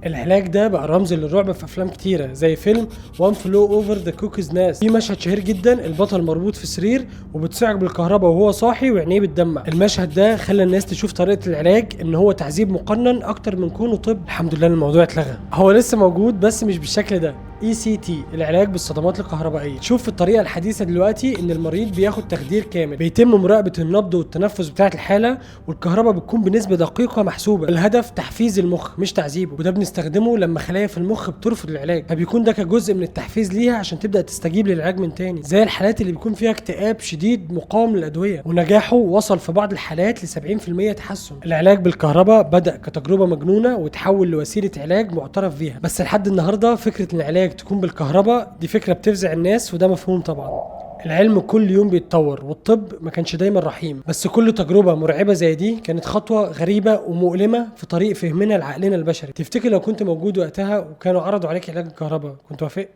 العلاج ده بقى رمز للرعب في افلام كتيره زي فيلم وان فلو اوفر ذا كوكيز ناست. في مشهد شهير جدا البطل مربوط في سرير وبتصعق بالكهرباء وهو صاحي وعينيه بتدمع. المشهد ده خلى الناس تشوف طريقه العلاج ان هو تعذيب مقنن اكتر من كونه طب. الحمد لله الموضوع اتلغى. هو لسه موجود بس مش بالشكل ده. ECT العلاج بالصدمات الكهربائيه. شوف في الطريقه الحديثه دلوقتي ان المريض بياخد تخدير كامل، بيتم مراقبه النبض والتنفس بتاعه الحاله، والكهرباء بتكون بنسبه دقيقه محسوبه. الهدف تحفيز المخ مش تعذيبه، وده بنستخدمه لما خلايا في المخ بترفض العلاج، فبيكون ده كجزء من التحفيز ليها عشان تبدا تستجيب للعلاج من تاني، زي الحالات اللي بيكون فيها اكتئاب شديد مقاوم للادويه، ونجاحه وصل في بعض الحالات ل 70% تحسن. العلاج بالكهرباء بدا كتجربه مجنونه وتحول لوسيله علاج معترف بيها، بس لحد النهارده فكره ان العلاج تكون بالكهرباء دي فكره بتفزع الناس، وده مفهوم طبعا. العلم كل يوم بيتطور، والطب ما كانش دايما رحيم، بس كل تجربة مرعبة زي دي كانت خطوة غريبة ومؤلمة في طريق فهمنا لعقلنا البشري. تفتكر لو كنت موجود وقتها وكانوا عرضوا عليك علاج الكهرباء كنت وافقت؟